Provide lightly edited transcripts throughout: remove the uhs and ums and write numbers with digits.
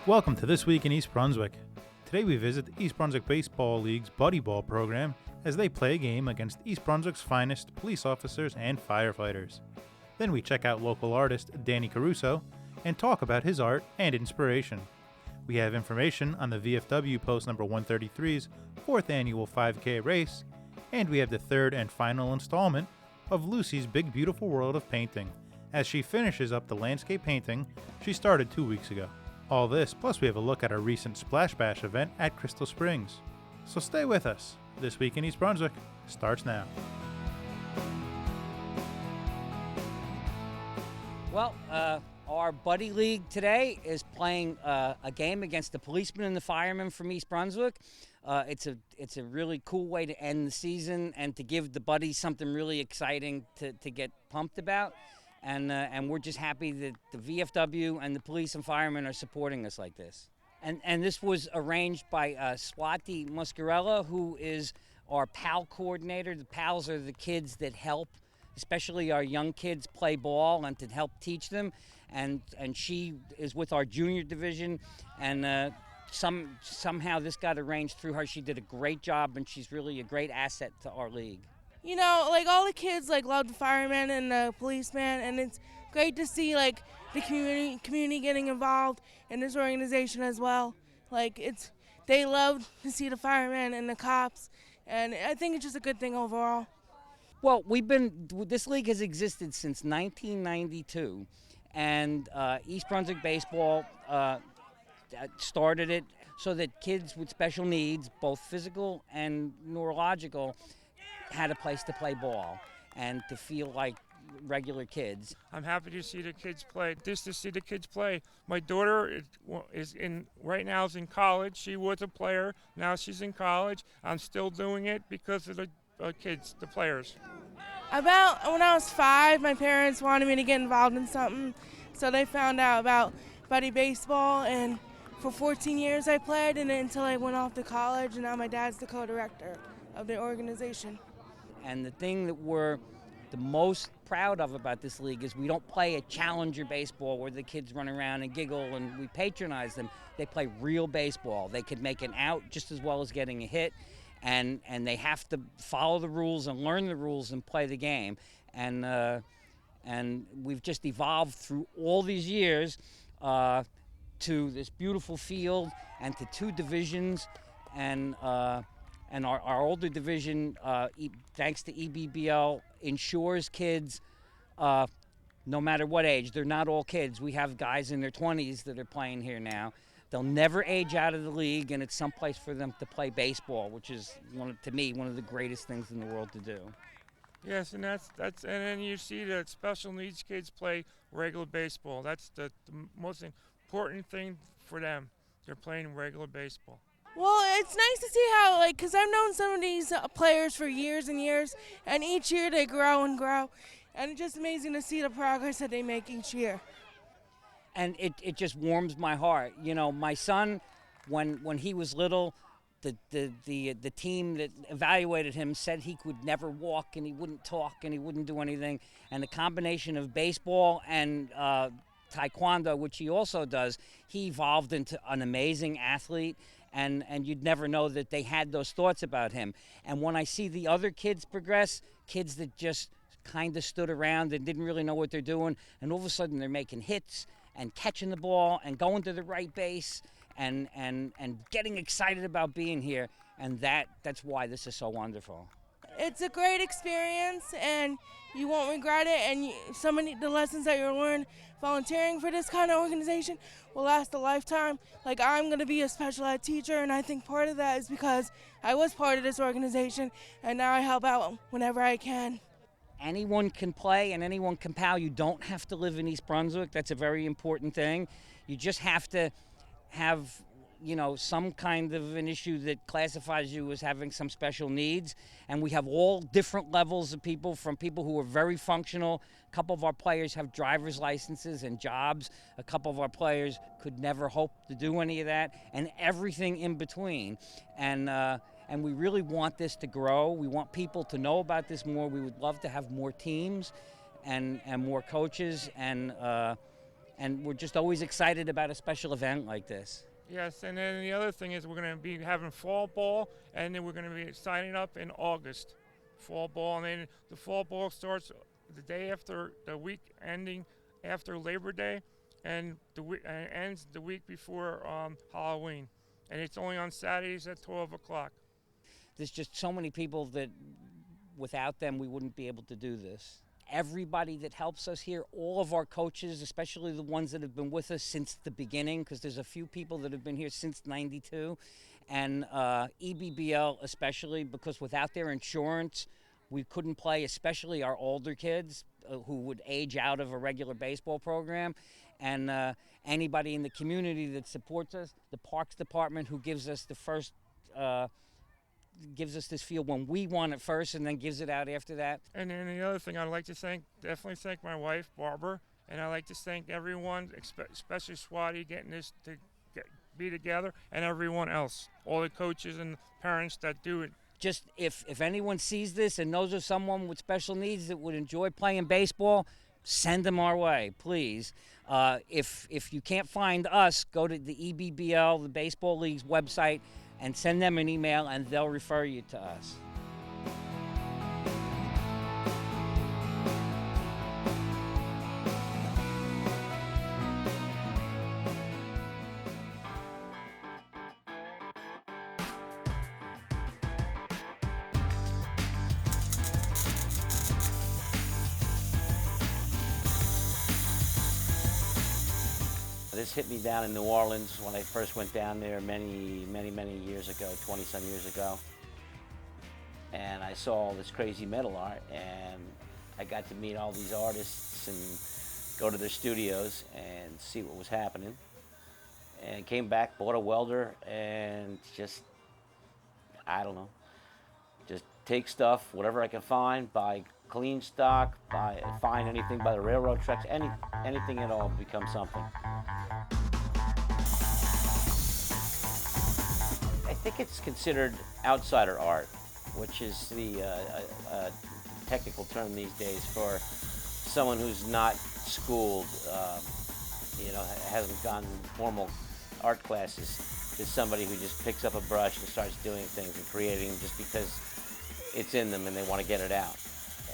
Welcome to This Week in East Brunswick. Today we visit the East Brunswick Baseball League's Buddy Ball program as they play a game against East Brunswick's finest police officers and firefighters. Then we check out local artist Danny Caruso and talk about his art and inspiration. We have information on the VFW Post number 133's 4th annual 5K race, and we have the third and final installment of Lucy's Big Beautiful World of Painting as she finishes up the landscape painting she started 2 weeks ago. All this, plus we have a look at our recent Splash Bash event at Crystal Springs. So stay with us. This Week in East Brunswick starts now. Well, our Buddy League today is playing a game against the policemen and the firemen from East Brunswick. It's a really cool way to end the season and to give the buddies something really exciting to get pumped about. And we're just happy that the VFW and the police and firemen are supporting us like this. And this was arranged by Swati Muscarella, who is our PAL coordinator. The PALs are the kids that help, especially our young kids, play ball and to help teach them. And she is with our junior division, and somehow this got arranged through her. She did a great job, and she's really a great asset to our league. You know, like all the kids love the firemen and the policemen, and it's great to see the community getting involved in this organization as well. They love to see the firemen and the cops, and I think it's just a good thing overall. Well, this league has existed since 1992, and East Brunswick Baseball started it so that kids with special needs, both physical and neurological, had a place to play ball and to feel like regular kids. I'm happy to see the kids play. Just to see the kids play. My daughter is right now is in college. She was a player. Now she's in college. I'm still doing it because of the kids, the players. About when I was 5, my parents wanted me to get involved in something, so they found out about Buddy Baseball, and for 14 years I played, and until I went off to college, and now my dad's the co-director of the organization. And the thing that we're the most proud of about this league is we don't play a challenger baseball where the kids run around and giggle and we patronize them. They play real baseball. They could make an out just as well as getting a hit, and they have to follow the rules and learn the rules and play the game. And we've just evolved through all these years to this beautiful field and to 2 divisions, and our older division, thanks to EBBL, ensures kids, no matter what age. They're not all kids. We have guys in their 20s that are playing here now. They'll never age out of the league, and it's someplace for them to play baseball, which is, to me, one of the greatest things in the world to do. Yes, and that's and then you see that special needs kids play regular baseball. That's the most important thing for them. They're playing regular baseball. Well, it's nice to see how, because I've known some of these players for years and years, and each year they grow and grow, and it's just amazing to see the progress that they make each year. And it just warms my heart. You know, my son, when he was little, the team that evaluated him said he could never walk, and he wouldn't talk, and he wouldn't do anything. And the combination of baseball and taekwondo, which he also does, he evolved into an amazing athlete. And you'd never know that they had those thoughts about him. And when I see the other kids progress, kids that just kind of stood around and didn't really know what they're doing, and all of a sudden they're making hits and catching the ball and going to the right base and getting excited about being here, and that's why this is so wonderful. It's a great experience, and you won't regret it, and the lessons that you'll learn volunteering for this kind of organization will last a lifetime. I'm going to be a special ed teacher, and I think part of that is because I was part of this organization, and now I help out whenever I can. Anyone can play and anyone can PAL. You don't have to live in East Brunswick. That's a very important thing. You just have to have some kind of an issue that classifies you as having some special needs. And we have all different levels of people, from people who are very functional. A couple of our players have driver's licenses and jobs. A couple of our players could never hope to do any of that, and everything in between. And we really want this to grow. We want people to know about this more. We would love to have more teams and more coaches, and And we're just always excited about a special event like this. Yes, and then the other thing is we're going to be having fall ball, and then we're going to be signing up in August. Fall ball, and then the fall ball starts the day after the week ending after Labor Day, and ends the week before Halloween. And it's only on Saturdays at 12 o'clock. There's just so many people that without them we wouldn't be able to do this. Everybody that helps us here, all of our coaches, especially the ones that have been with us since the beginning, because there's a few people that have been here since '92, and EBBL especially, because without their insurance, we couldn't play, especially our older kids who would age out of a regular baseball program. And anybody in the community that supports us, the Parks Department who gives us the first gives us this field when we want it first and then gives it out after that. And then the other thing I'd like to definitely thank my wife, Barbara, and I'd like to thank everyone, especially Swati, getting this to be together, and everyone else, all the coaches and parents that do it. Just if anyone sees this and knows of someone with special needs that would enjoy playing baseball, send them our way, please. If you can't find us, go to the EBBL, the Baseball League's website, and send them an email, and they'll refer you to us. This hit me down in New Orleans when I first went down there many years ago, 20-some years ago. And I saw all this crazy metal art, and I got to meet all these artists and go to their studios and see what was happening. And came back, bought a welder, and just, I don't know, just take stuff, whatever I can find, buy clean stock, find anything by the railroad tracks, anything at all becomes something. I think it's considered outsider art, which is the technical term these days for someone who's not schooled, hasn't gone formal art classes. Is somebody who just picks up a brush and starts doing things and creating just because it's in them and they want to get it out.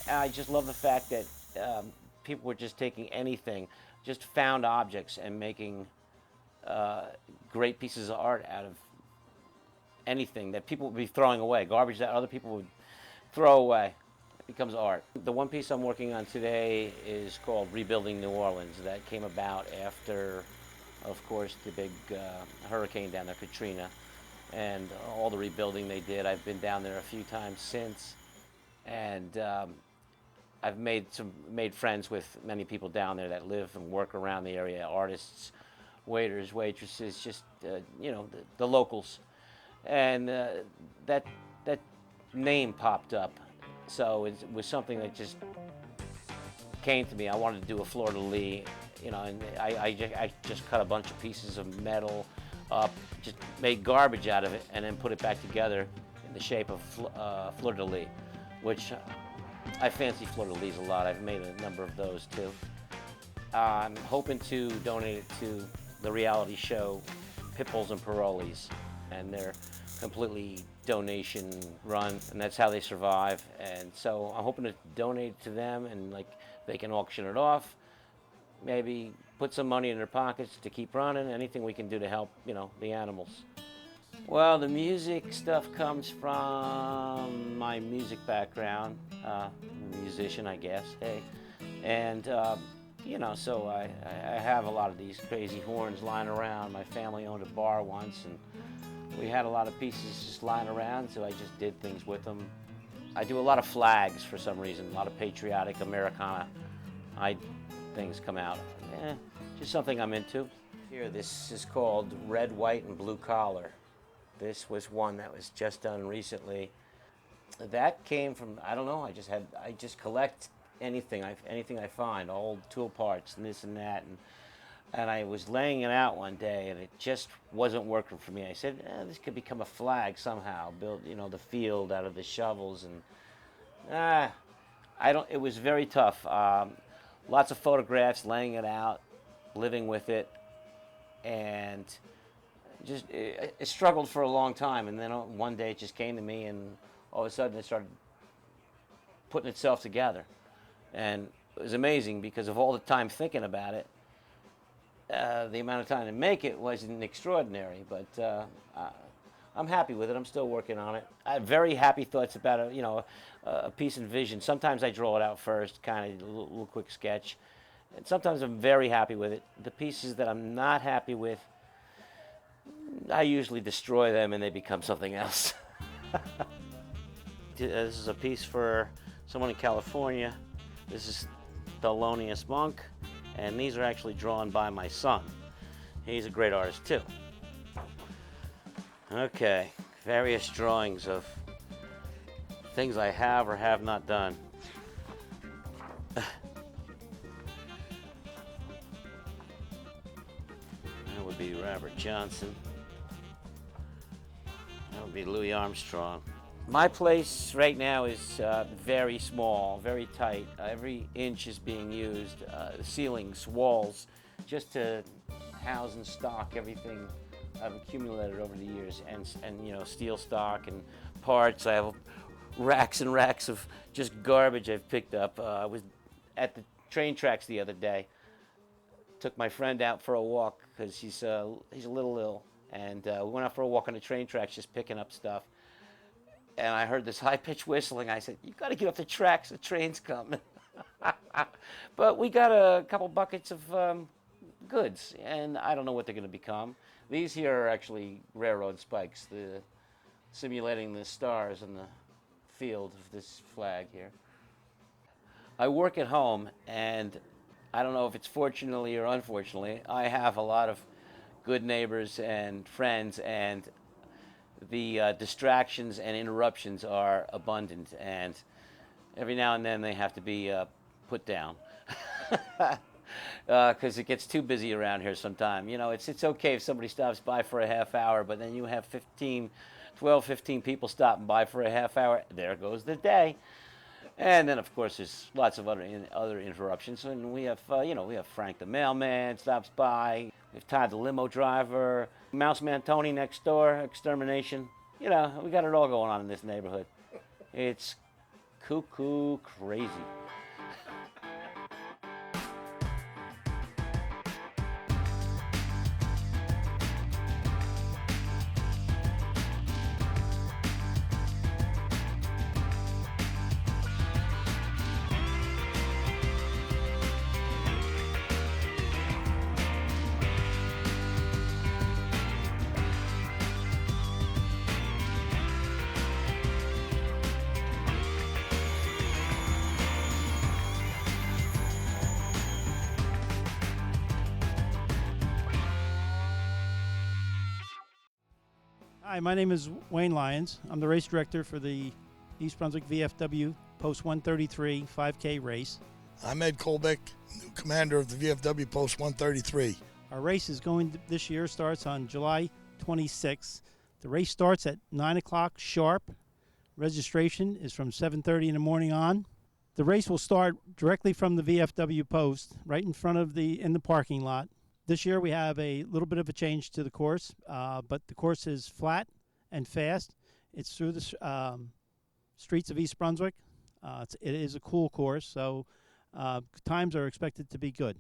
I just love the fact that people were just taking anything, just found objects, and making great pieces of art out of anything that people would be throwing away, garbage that other people would throw away. It becomes art. The one piece I'm working on today is called Rebuilding New Orleans. That came about after, of course, the big hurricane down there, Katrina, and all the rebuilding they did. I've been down there a few times since, and I've made friends with many people down there that live and work around the area, artists, waiters, waitresses, just the locals. And that name popped up, so it was something that just came to me. I wanted to do a fleur-de-lis, and I just cut a bunch of pieces of metal up, just made garbage out of it, and then put it back together in the shape of fleur-de-lis, which I fancy fleur-de-lis a lot. I've made a number of those too. I'm hoping to donate it to the reality show Pitbulls and Parolees, and they're completely donation run, and that's how they survive. And so I'm hoping to donate to them, and they can auction it off, maybe put some money in their pockets to keep running, anything we can do to help, the animals. Well, the music stuff comes from my music background, musician, I guess, hey. And, so I have a lot of these crazy horns lying around. My family owned a bar once, and we had a lot of pieces just lying around, so I just did things with them. I do a lot of flags for some reason, a lot of patriotic Americana things come out. Just something I'm into. Here, this is called Red, White, and Blue Collar. This was one that was just done recently. That came from, I don't know, I just collect anything I find, old tool parts and this and that. And I was laying it out one day, and it just wasn't working for me. I said, this could become a flag somehow, build, the field out of the shovels. And it was very tough. Lots of photographs, laying it out, living with it, and just it struggled for a long time. And then one day it just came to me, and all of a sudden it started putting itself together. And it was amazing because of all the time thinking about it. The amount of time to make it wasn't extraordinary, but I'm happy with it. I'm still working on it. I have very happy thoughts about a piece in vision. Sometimes I draw it out first, kind of a little quick sketch, and sometimes I'm very happy with it. The pieces that I'm not happy with, I usually destroy them and they become something else. This is a piece for someone in California. This is Thelonious Monk, and these are actually drawn by my son. He's a great artist too. Okay, various drawings of things I have or have not done. That would be Robert Johnson. That would be Louis Armstrong. My place right now is very small, very tight. Every inch is being used. Ceilings, walls, just to house and stock everything I've accumulated over the years, and steel stock and parts. I have racks and racks of just garbage I've picked up. I was at the train tracks the other day. Took my friend out for a walk because he's a little ill, and we went out for a walk on the train tracks, just picking up stuff. And I heard this high-pitched whistling. I said, "You got to get off the tracks. The train's coming." But we got a couple buckets of goods, and I don't know what they're going to become. These here are actually railroad spikes, simulating the stars in the field of this flag here. I work at home, and I don't know if it's fortunately or unfortunately, I have a lot of good neighbors and friends, and the distractions and interruptions are abundant, and every now and then they have to be put down. Because it gets too busy around here sometime. It's okay if somebody stops by for a half hour, but then you have 12, 15 people stopping by for a half hour. There goes the day. And then, of course, there's lots of other interruptions. And we have, we have Frank the mailman stops by. We have Todd the limo driver. Mouseman Tony next door, extermination. We got it all going on in this neighborhood. It's cuckoo crazy. Hi, my name is Wayne Lyons. I'm the race director for the East Brunswick VFW Post 133 5K race. I'm Ed Kolbeck, new commander of the VFW Post 133. Our race this year starts on July 26th. The race starts at 9 o'clock sharp. Registration is from 7:30 in the morning on. The race will start directly from the VFW post, right in front of in the parking lot. This year we have a little bit of a change to the course, but the course is flat and fast. It's through the streets of East Brunswick. It is a cool course, so times are expected to be good.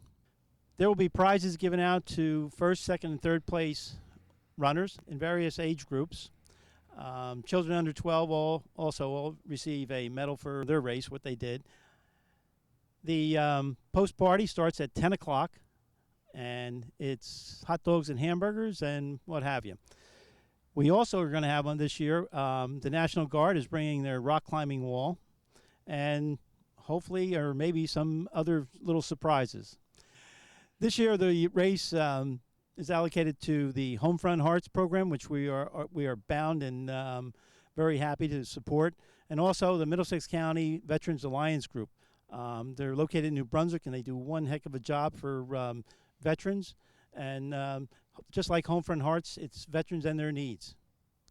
There will be prizes given out to first, second, and third place runners in various age groups. Children under 12 all receive a medal for their race, what they did. The post party starts at 10 o'clock. And it's hot dogs and hamburgers and what have you. We also are going to have one this year. The National Guard is bringing their rock climbing wall, and hopefully, or maybe some other little surprises. This year, the race is allocated to the Homefront Hearts program, which we are bound and very happy to support, and also the Middlesex County Veterans Alliance Group. They're located in New Brunswick, and they do one heck of a job for veterans, and just like Homefront Hearts, it's veterans and their needs.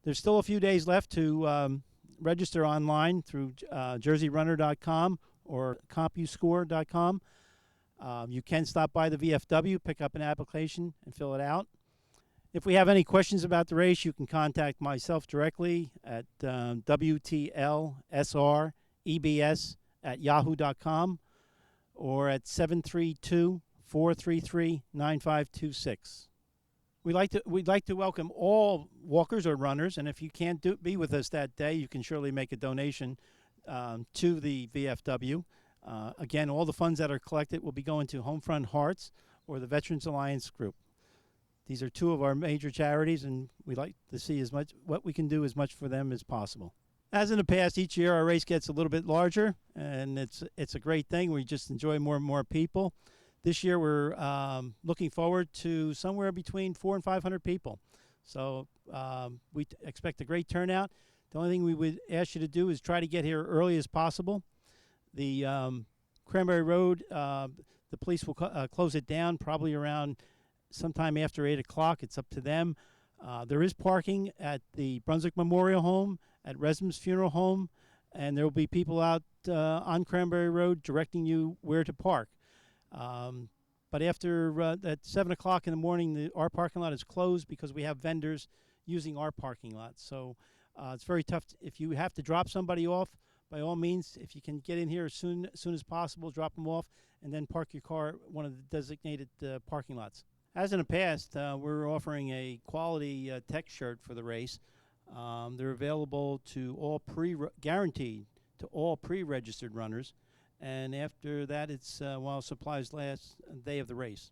There's still a few days left to register online through jerseyrunner.com or compuscore.com. You can stop by the VFW, pick up an application, and fill it out. If we have any questions about the race, you can contact myself directly at WTLSREBS@yahoo.com or at 732-433-9526. We'd like to welcome all walkers or runners, and if you can't be with us that day, you can surely make a donation to the VFW. Again, all the funds that are collected will be going to Homefront Hearts or the Veterans Alliance Group. These are two of our major charities, and we like to see what we can do as much for them as possible. As in the past, each year our race gets a little bit larger, and it's a great thing. We just enjoy more and more people. This year we're looking forward to somewhere between 400 and 500 people. So we expect a great turnout. The only thing we would ask you to do is try to get here early as possible. The Cranberry Road, the police will close it down probably around sometime after 8 o'clock. It's up to them. There is parking at the Brunswick Memorial Home, at Resm's Funeral Home, and there will be people out on Cranberry Road directing you where to park. But after at 7 o'clock in the morning, our parking lot is closed because we have vendors using our parking lot. So it's very tough. If you have to drop somebody off, by all means, if you can get in here as soon as possible, drop them off, and then park your car at one of the designated parking lots. As in the past, we're offering a quality tech shirt for the race. They're available to all guaranteed to all pre-registered runners, and after that, it's while supplies last, day of the race.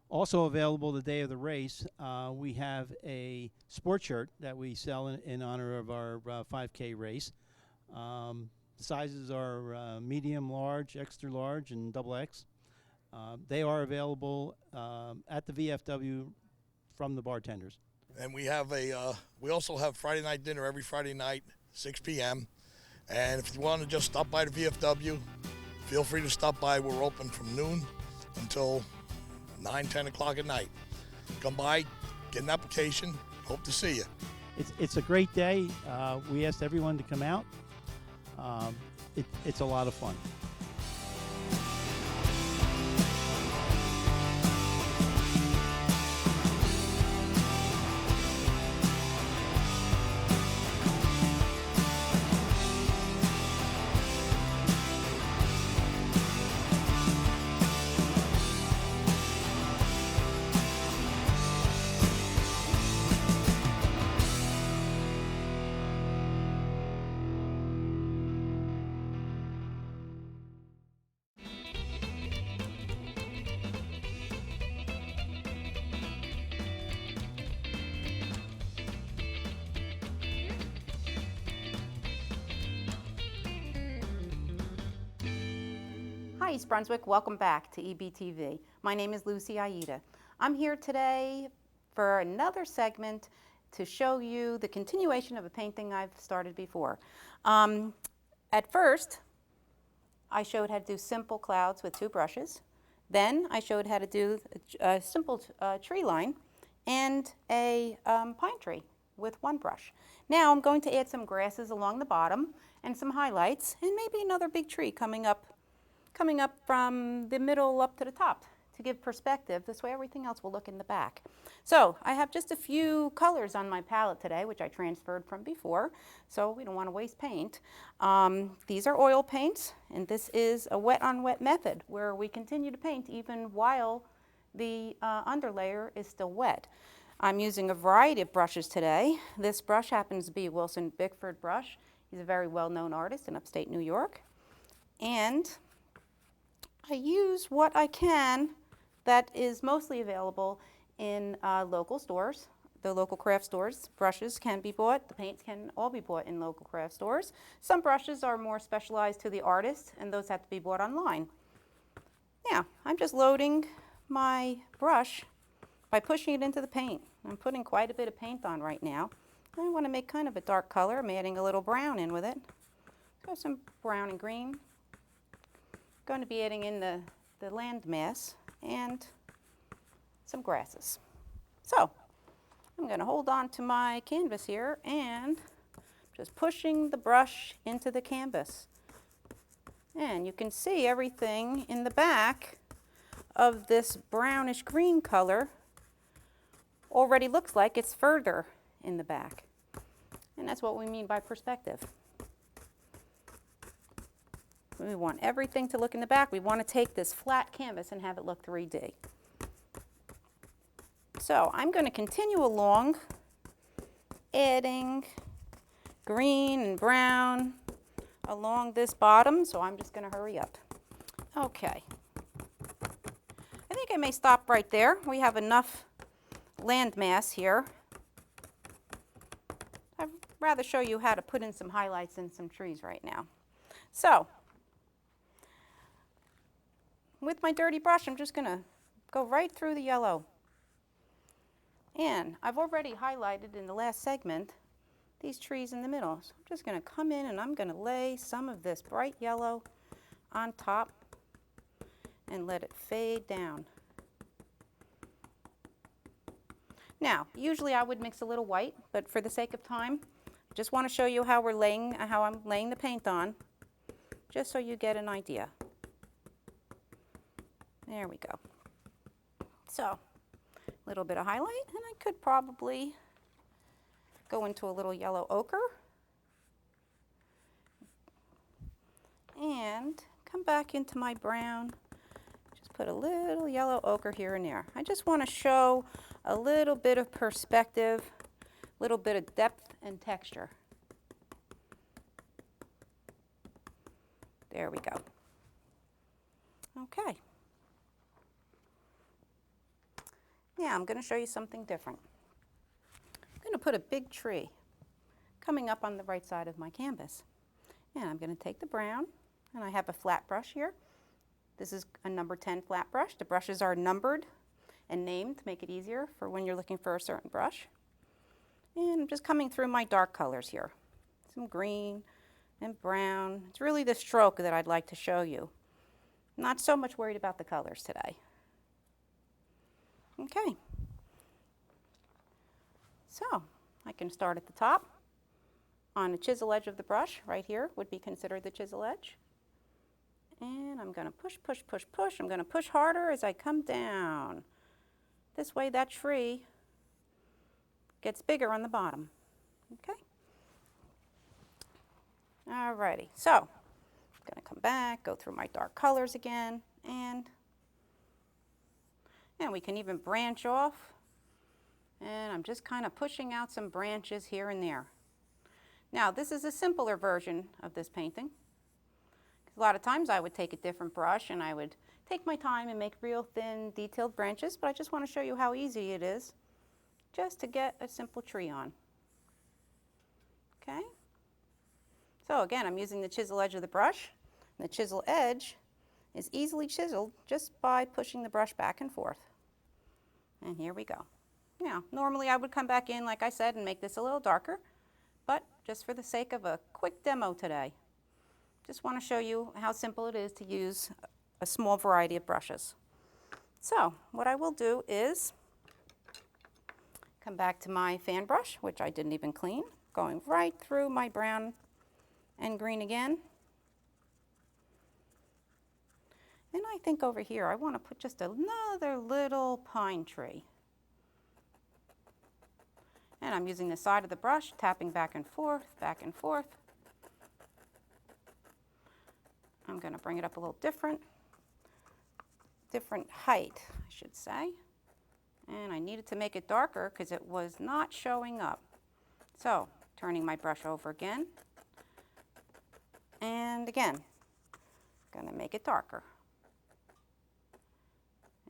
Also available the day of the race, we have a sports shirt that we sell in honor of our 5K race. Sizes are medium, large, extra large, and XXL. They are available at the VFW from the bartenders. And we have we also have Friday night dinner every Friday night, 6 p.m. And if you want to just stop by the VFW, feel free to stop by. We're open from noon until 9, 10 o'clock at night. Come by, get an application. Hope to see you. It's a great day. We asked everyone to come out. It's a lot of fun. Hi, East Brunswick. Welcome back to EBTV. My name is Lucy Aida. I'm here today for another segment to show you the continuation of a painting I've started before. At first, I showed how to do simple clouds with 2 brushes. Then I showed how to do a simple tree line and a pine tree with 1 brush. Now I'm going to add some grasses along the bottom and some highlights and maybe another big tree coming up from the middle up to the top to give perspective. This way everything else will look in the back. So I have just a few colors on my palette today, which I transferred from before, so we don't want to waste paint. These are oil paints, and this is a wet on wet method where we continue to paint even while the underlayer is still wet. I'm using a variety of brushes today. This brush happens to be a Wilson Bickford brush. He's a very well-known artist in upstate New York. And I use what I can that is mostly available in local stores, the local craft stores. Brushes can be bought, the paints can all be bought in local craft stores. Some brushes are more specialized to the artist, and those have to be bought online. Now, I'm just loading my brush by pushing it into the paint. I'm putting quite a bit of paint on right now. I want to make kind of a dark color. I'm adding a little brown in with it. Got some brown and green. Going to be adding in the landmass and some grasses. So I'm going to hold on to my canvas here and just pushing the brush into the canvas. And you can see everything in the back of this brownish green color already looks like it's further in the back. And that's what we mean by perspective. We want everything to look in the back. We want to take this flat canvas and have it look 3D. So I'm going to continue along, adding green and brown along this bottom, so I'm just going to hurry up. Okay. I think I may stop right there. We have enough land mass here. I'd rather show you how to put in some highlights and some trees right now. So, with my dirty brush, I'm just going to go right through the yellow. And I've already highlighted in the last segment these trees in the middle. So I'm just going to come in and I'm going to lay some of this bright yellow on top and let it fade down. Now, usually I would mix a little white, but for the sake of time, I just want to show you how I'm laying the paint on, just so you get an idea. There we go. So, a little bit of highlight, and I could probably go into a little yellow ochre and come back into my brown. Just put a little yellow ochre here and there. I just want to show a little bit of perspective, a little bit of depth and texture. There we go. Okay. Now I'm going to show you something different. I'm going to put a big tree coming up on the right side of my canvas. And I'm going to take the brown, and I have a flat brush here. This is a number 10 flat brush. The brushes are numbered and named to make it easier for when you're looking for a certain brush. And I'm just coming through my dark colors here. Some green and brown. It's really the stroke that I'd like to show you. I'm not so much worried about the colors today. Okay. So I can start at the top. On the chisel edge of the brush, right here, would be considered the chisel edge. And I'm going to push, push, push, push. I'm going to push harder as I come down. This way that tree gets bigger on the bottom. Okay? Alrighty, so I'm going to come back, go through my dark colors again, and we can even branch off. And I'm just kind of pushing out some branches here and there. Now, this is a simpler version of this painting. A lot of times I would take a different brush and I would take my time and make real thin, detailed branches, but I just want to show you how easy it is just to get a simple tree on. Okay? So again, I'm using the chisel edge of the brush. And the chisel edge is easily chiseled just by pushing the brush back and forth. And here we go. Now, normally I would come back in, like I said, and make this a little darker, but just for the sake of a quick demo today, just want to show you how simple it is to use a small variety of brushes. So what I will do is come back to my fan brush, which I didn't even clean, going right through my brown and green again. And I think over here I want to put just another little pine tree. And I'm using the side of the brush, tapping back and forth, back and forth. I'm going to bring it up a little different height, I should say. And I needed to make it darker because it was not showing up. So, turning my brush over again. And again, going to make it darker.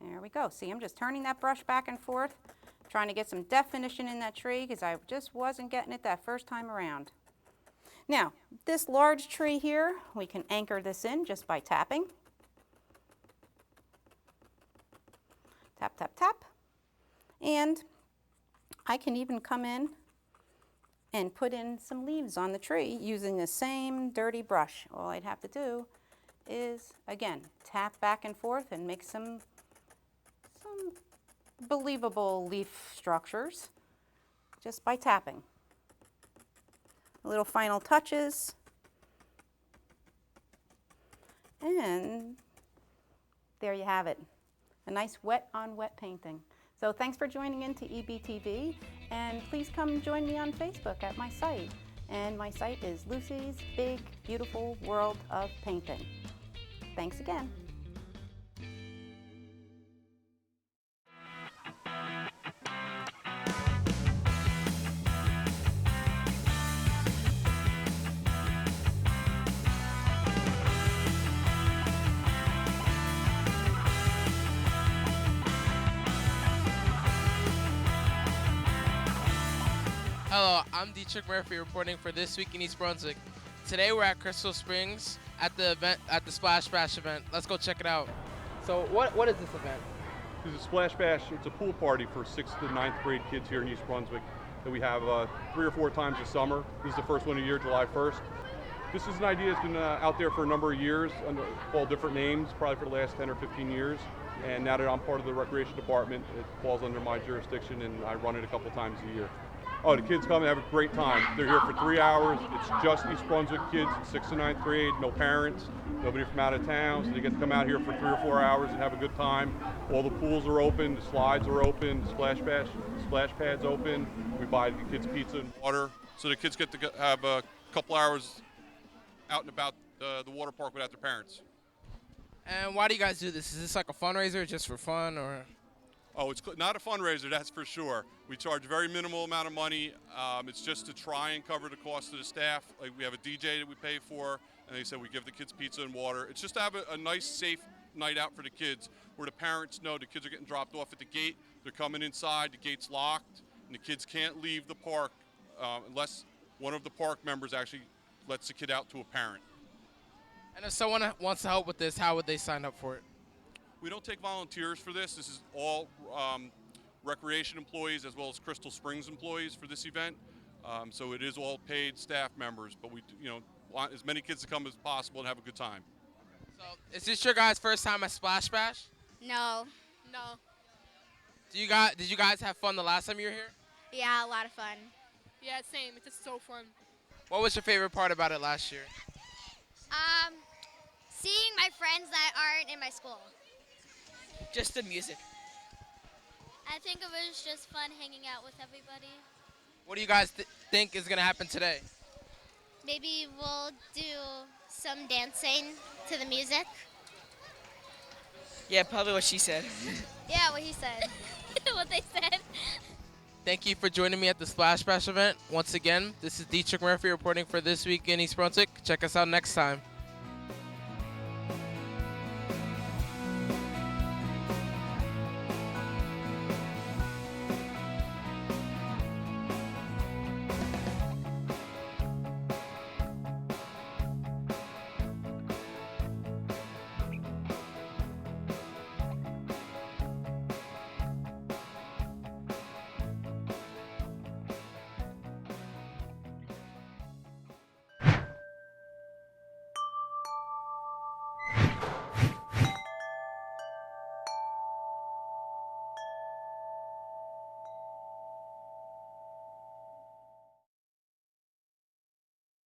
There we go. See, I'm just turning that brush back and forth, trying to get some definition in that tree because I just wasn't getting it that first time around. Now, this large tree here, we can anchor this in just by tapping. Tap, tap, tap. And I can even come in and put in some leaves on the tree using the same dirty brush. All I'd have to do is, again, tap back and forth and make some believable leaf structures just by tapping. Little final touches. And there you have it. a nice wet-on-wet painting. So thanks for joining into EBTV, and please come join me on Facebook at my site. And my site is Lucy's Big Beautiful World of Painting. Thanks again. Hello, I'm Dietrich Murphy reporting for This Week in East Brunswick. Today we're at Crystal Springs at the event, at the Splash Bash event. Let's go check it out. So what is this event? This is Splash Bash. It's a pool party for 6th to 9th grade kids here in East Brunswick that we have 3 or 4 times a summer. This is the first one of the year, July 1st. This is an idea that's been out there for a number of years under all different names, probably for the last 10 or 15 years. And now that I'm part of the recreation department, it falls under my jurisdiction and I run it a couple times a year. Oh, the kids come and have a great time. They're here for 3 hours. It's just East Brunswick kids, 6th to 9th grade, no parents, nobody from out of town. So they get to come out here for 3 or 4 hours and have a good time. All the pools are open, the slides are open, the splash pad's open. We buy the kids pizza and water, so the kids get to have a couple hours out and about the water park without their parents. And why do you guys do this? Is this like a fundraiser just for fun, or? Oh, it's not a fundraiser, that's for sure. We charge a very minimal amount of money. It's just to try and cover the cost of the staff. Like, we have a DJ that we pay for, and they said we give the kids pizza and water. It's just to have a nice, safe night out for the kids, where the parents know the kids are getting dropped off at the gate, they're coming inside, the gate's locked, and the kids can't leave the park unless one of the park members actually lets the kid out to a parent. And if someone wants to help with this, how would they sign up for it? We don't take volunteers for this. This is all recreation employees as well as Crystal Springs employees for this event. So it is all paid staff members, but we want as many kids to come as possible and have a good time. So is this your guys' first time at Splash Bash? No. Did you guys have fun the last time you were here? Yeah, a lot of fun. Yeah, same. It's just so fun. What was your favorite part about it last year? Seeing my friends that aren't in my school. Just the music. I think it was just fun hanging out with everybody. What do you guys think is going to happen today? Maybe we'll do some dancing to the music. Yeah, probably what she said. Yeah, what he said. What they said. Thank you for joining me at the Splash Bash event. Once again, this is Dietrich Murphy reporting for This Week in East Brunswick. Check us out next time.